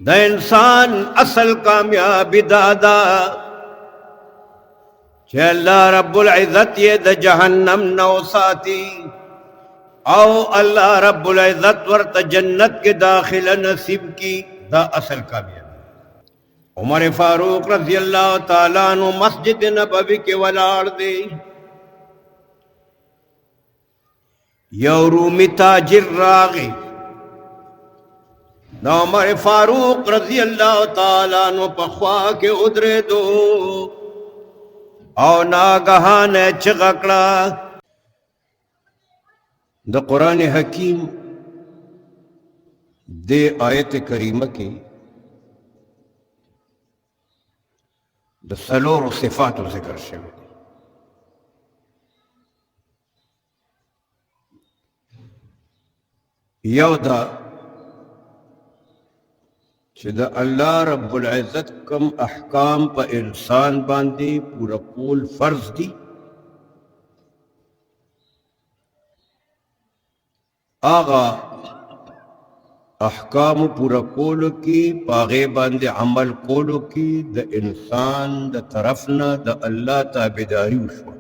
د انسان اصل کامیابی دادا چې الله رب العزت یې د جهنم نو ساتي او الله رب العزت ورته جنت کې داخله نصیب کی. دا اصل کامیابی. عمر فاروق رضی اللہ تعالیٰ عنہ مسجد نبوی کے ولاړ دی. یو رومی تاجر راغی دا عمر فاروق رضی اللہ تعالیٰ عنہ پخوا کے ادرے دو او ناگہان چغکڑا. دا قرآن حکیم دے آیت کریمہ کی د څلورو صفاتو ذکر شوی دی. یو دا چې د الله رب العزت کم احکام په انسان باندې پورا کول فرض دي آغا احکام پورا کولو کی پاغے باندې عمل کولو کی د انسان د طرفنا د الله تابعداري وشو.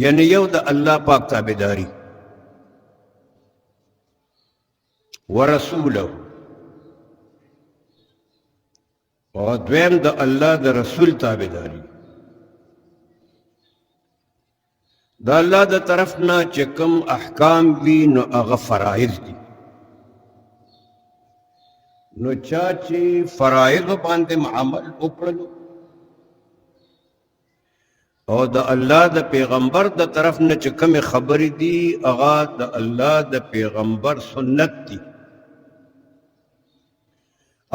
یعنی یو د الله پاک تابعداري ورسوله او دویم د الله د رسول تابعداري. د الله د طرفنا چې کوم احکام وي نو هغه فرایض دي. نو چا چې فرایض باندې عمل وکړلو او د الله د پیغمبر د طرفنا چې کوم خبرې دي هغه د الله د پیغمبر سنت دي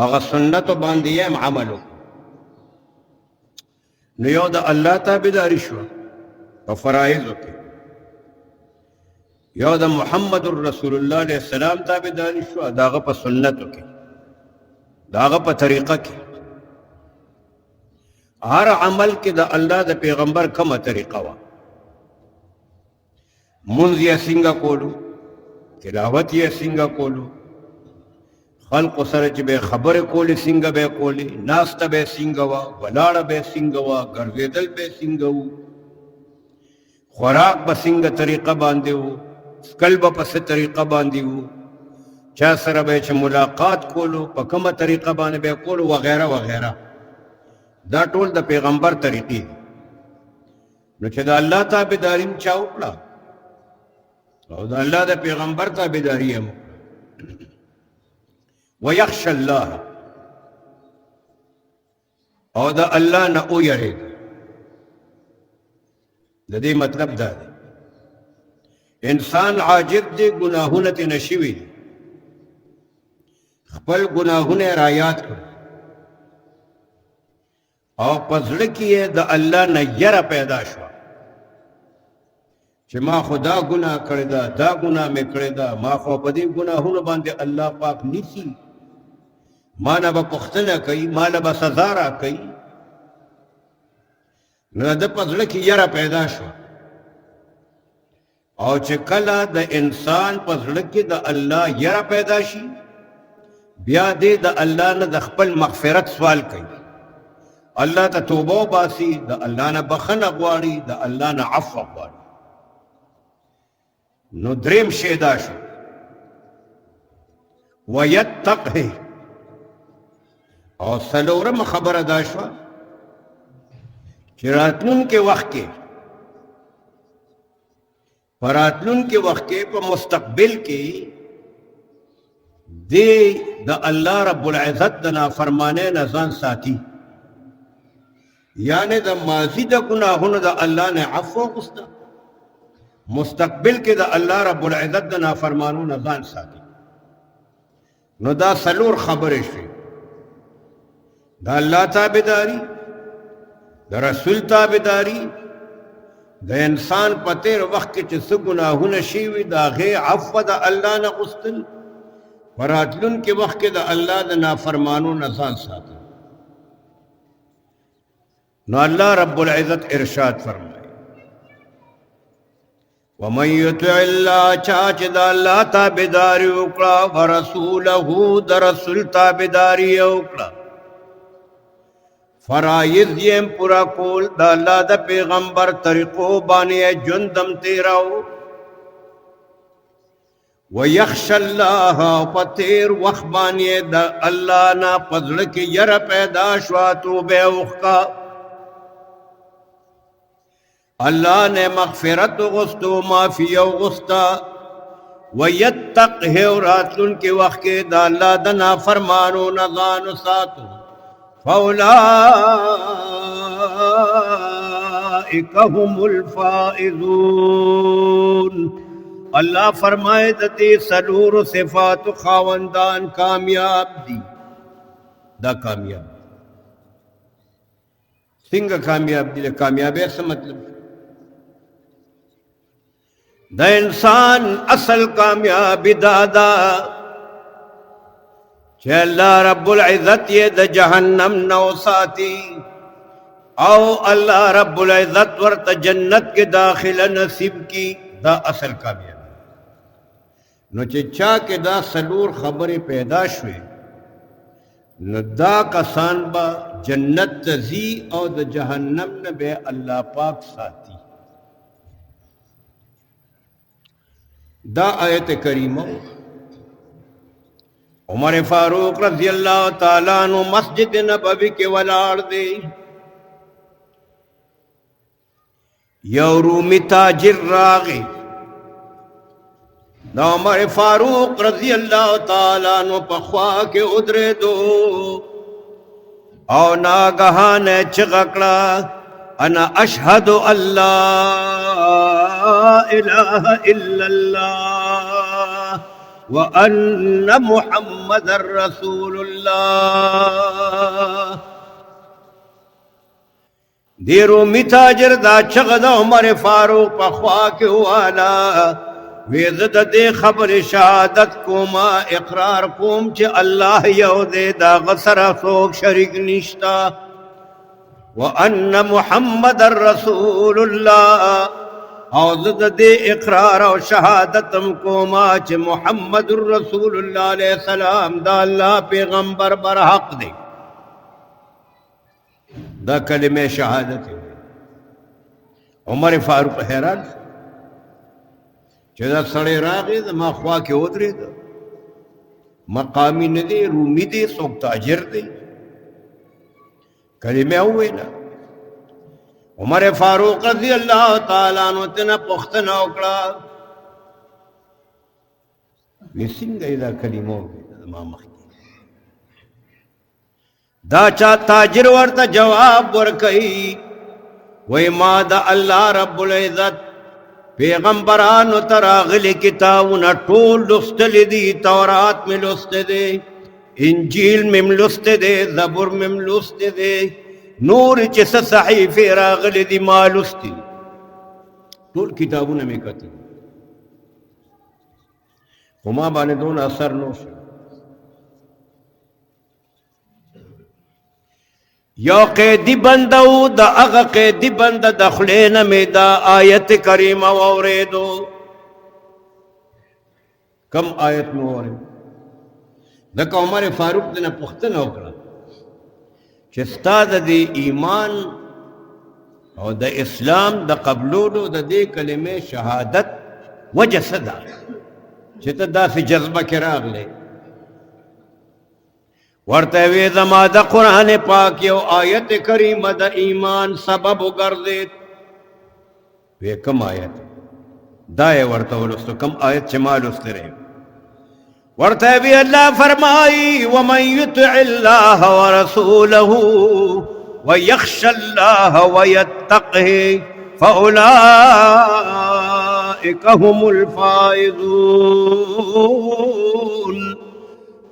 هغه سنت باندې یې عمل وکړو نو یو د الله تابعداري شو په فرایضو کې. یو د محمد رسول الله علیه السلام تابعداري شو داغه په سنتو کې داغه په طریقه کې. هر عمل کې د الله د پیغمبر کومه طریقه وا منځ یې څنګه کولو تلاوت یې څنګه کولو خلق سره چې به خبرې کولې څنګه به کولې ناسته به څنګه وا ولاړه به څنګه وا ګرځېدل به څنګه وو خوراک به څنګه طریقه باندې وو سکل به په څه طریقه باندې وو چا سره به چې ملاقات کولو په کومه طریقه باندې به کولو وغیره وغیره. دا ټول د پیغمبر طریقې. نو چې د الله تابعداري چا وکړه او د الله د پیغمبر تابعداري هم ويخشى الله او د الله نه ویریږي. د دې مطلب دا دی انسان عاجز دی ګناهونه ترې نشوي خپل ګناهونه را یاد کړي او په زړه کې یې د الله نه یره پیدا شوه چې ما خو دا ګناه کړې ده دا ګناه مې کړې ده ما خو په دې ګناهونو باندې الله پاک نیسي ما نه به پوښتنه کوي ما نه به سزا راکوي. نو د په زړه کې یره پیدا شوه او چې کله د انسان په زړه کې د الله یره پیدا شي بیا دې د الله نه د خپل مغفرت سوال کوي الله ته توبه وباسي د الله نه بخښنه غواړي د الله نه عفو غواړي. نو دریم شی دا شو ویتقه او څلورم خبره دا شوه چې راتلونکي وخت کې په راتلونکي وخت کې په مستقبل کې دی د الله رب العزت د نافرمانۍ نه ځان ساتي یعنی د ماضي د ګناهونو د الله نه عفو وغوښته مستقبل کې د الله رب العزت د نافرمانو نه ځان ساتي. نو دا څلور خبرې شوې د الله تابعداري د رسول تابعداري د انسان په تیر وخت کې چې څه ګناهونه شوي د هغې عفو د الله نه غوښتل په راتلونکي وخت کې د الله د نافرمانو نه ځان ساتل. نو الله رب العزت ارشاد فرمائے ومن يطع الله چاچ دا اللہ تابداری اکڑا ورسولہو دا رسول تابداری اکڑا فرائض یم پورا کول دا اللہ دا پیغمبر طریقو بانی جندم تیراو ویخش اللہ پتیر وقت بانی دا اللہ نا پزڑک یر پیدا شواتو بے اخکا اللہ نے مغفرت غستو معافی غستا ویتق ہے راتلن کے وقت کے دا اللہ دنا فرمانو نظان ساتو فاولائک هم الفائزون اللہ فرمائے دتی سلور صفات خاوندان کامیاب دی دا کامیاب سنگا کامیاب دی کامیاب ایسا مطلب دا انسان اصل کامیابی دادا چھے اللہ رب العزت یہ دا جہنم نو ساتی او اللہ رب العزت ورط جنت کے داخل نصیب کی دا اصل کامیابی نو چچا کے دا سلور خبر پیدا شوئے نو دا کسان با جنت تزی او دا جہنم نبے اللہ پاک ساتی دا آیت کریمہ عمر فاروق رضی اللہ تعالیٰ عنہ مسجد نبوی کے ولار دے یو رومی تاجر راغی دا عمر فاروق رضی اللہ تعالیٰ عنہ پخوا کے ادرے دو او ناگہان چغکڑا انا اشہد اللہ الہ الا اللہ وان محمد رسول اللہ دیرو متاجر دا چغد عمر فاروق پخوا کے والا ویزد دے خبر شہادت کوما اقرار کوم چے اللہ یو دے دا غسر سوک شریک نشتا وَأَنَّ مُحَمَّدَ الرَّسُولُ اللَّهِ او زد دے اقرار و شہادتم کوما چے محمد الرسول اللہ علیہ السلام دا اللہ پیغمبر برحق دے دا کلمہ شہادت ہے عمر فاروق حیران چه دا سڑے راغی دا ما خواہ کے ادرے دا مقامی ندے رومی دے سوک تاجر دے کلمہ ہوئے نا عمر فاروق رضی اللہ تعالیٰ عنہ تنا پختنا اکڑا ویسنگ ایدہ کلمہ ہوئے دا ما مخی دا چا تاجر ورطا جواب ورکئی وی ما دا اللہ رب العزت پیغمبرانو تراغل کتابونا ٹول لستل دی تورات میں لست دے انجیل میں لست دے زبور میں لست دے نور چس صحیف راغل دی ما لست دے ٹول کتابونا میں کہتے وما بانے دون اثر نوش یو قیدی بندو دا اغا قیدی بند دخلین میں دا آیت کریمہ ووریدو کم آیت میں ووریدو دکا عمر فاروق دینا پختن ہوکڑا چستا دا دی ایمان اور دا اسلام دا قبلولو دا دی کلمہ شہادت وجہ صدا چتا دا سی جذبہ کراغ لے ورطوی زما دا قرآن پاک یو آیت کریم دا ایمان سبب گردید وی کم آیت دائے ورطولستو کم آیت چمال است رہے ورطوی اللہ فرمائی ومن یطع اللہ ورسولہ ویخش اللہ ویتقہ فاولائک هم الفائزون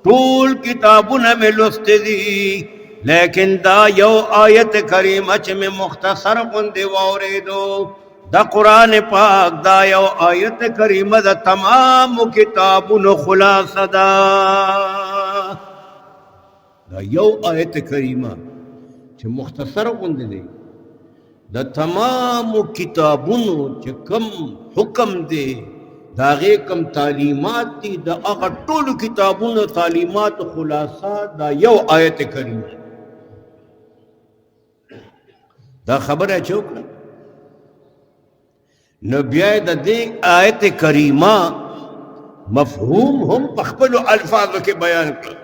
طول کتابوں میں لست دی لیکن دا یو آیت کریمہ چ میں مختصر قندی ووریدو دا قرآن پاک دا یو آیت کریمہ دا تمام کتابوں خلاص دا یو آیت کریمہ چ مختصر قندی دی د تمام کتابونو چې کم حکم دی دا غي کم تعلیمات دي د هغه ټولو کتابونو تعلیمات خلاصہ دا یو آیت کریمه دا خبره چوکړه نو بیا د دې آیت کریمه مفهوم هم په خپل الفاظو کې بیان کړ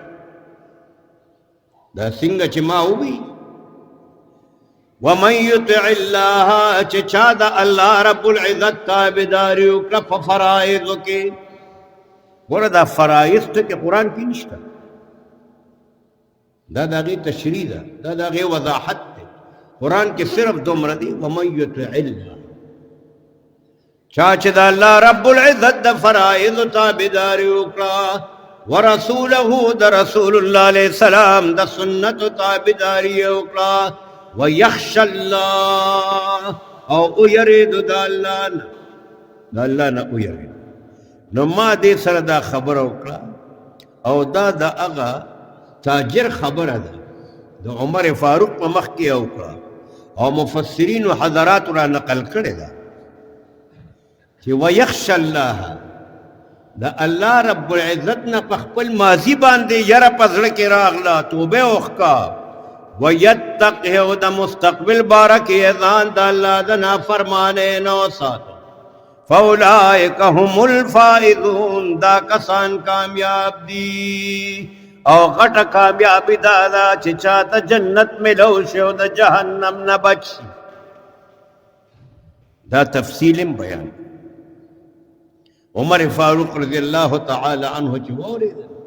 دا څنګه چې ما وی ومن يطع الله چې چا د الله رب العزت تابعداري وکړه په فرایضو کې ګوره دا فرایض ته قرآن کې نشته دا د هغې تشریح ده دا د هغې وضاحت دی قرآن کې صرف دومره دی ومن يطع الله چا چې د الله رب العزت د فرایضو تابعداري وکړه ورسوله د رسول الله علیه السلام د سنتو تابعداري وکړه ويخشى الله او يريد د الله نه يريد نو ما دې سره دا خبره وکړه او دا د هغه تاجر خبره ده د عمر فاروق په مخ کې وکړه او مفسرین او حضرات را نقل کړي ده چې ويخشى الله دا الله رب العزت نه په خپل ماضي باندې یره پزړه کې راغله توبه وکړه ويتقه د مستقبل بارک اذان د الله د نافرمانه نو سات فاولئک هم الفائزون دا کسان کامیاب دي او غټه کامیابی دا چې چاته جنت ملو شو د جهنم نه بچ دا تفصیل بیان عمر فاروق رضی اللہ تعالی عنہ چې وورید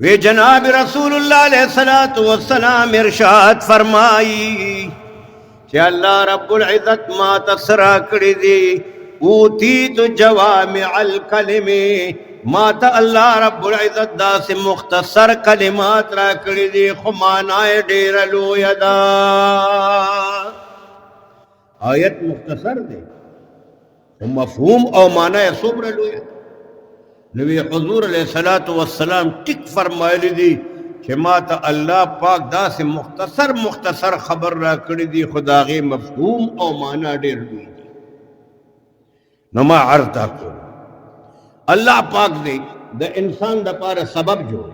وی جناب رسول اللہ علیہ السلام ارشاد فرمائی کہ اللہ رب العزت ما تسرا کړی دی اوتیت جوامع الکلم ما تا اللہ رب العزت دا سے مختصر کلمات را کړی دی خو معنی ډیر لوی ده آیت مختصر دی مفهوم او معنی صبر لوی نبی حضور علیہ الصلوۃ والسلام ټیک فرمایلی دی چې ما ته الله پاک دا سے مختصر خبر را کړی دی خداغي مفهوم او معنی ډیر لوی دی نو ما عرض کو الله پاک دی د انسان د پاره سبب جوړ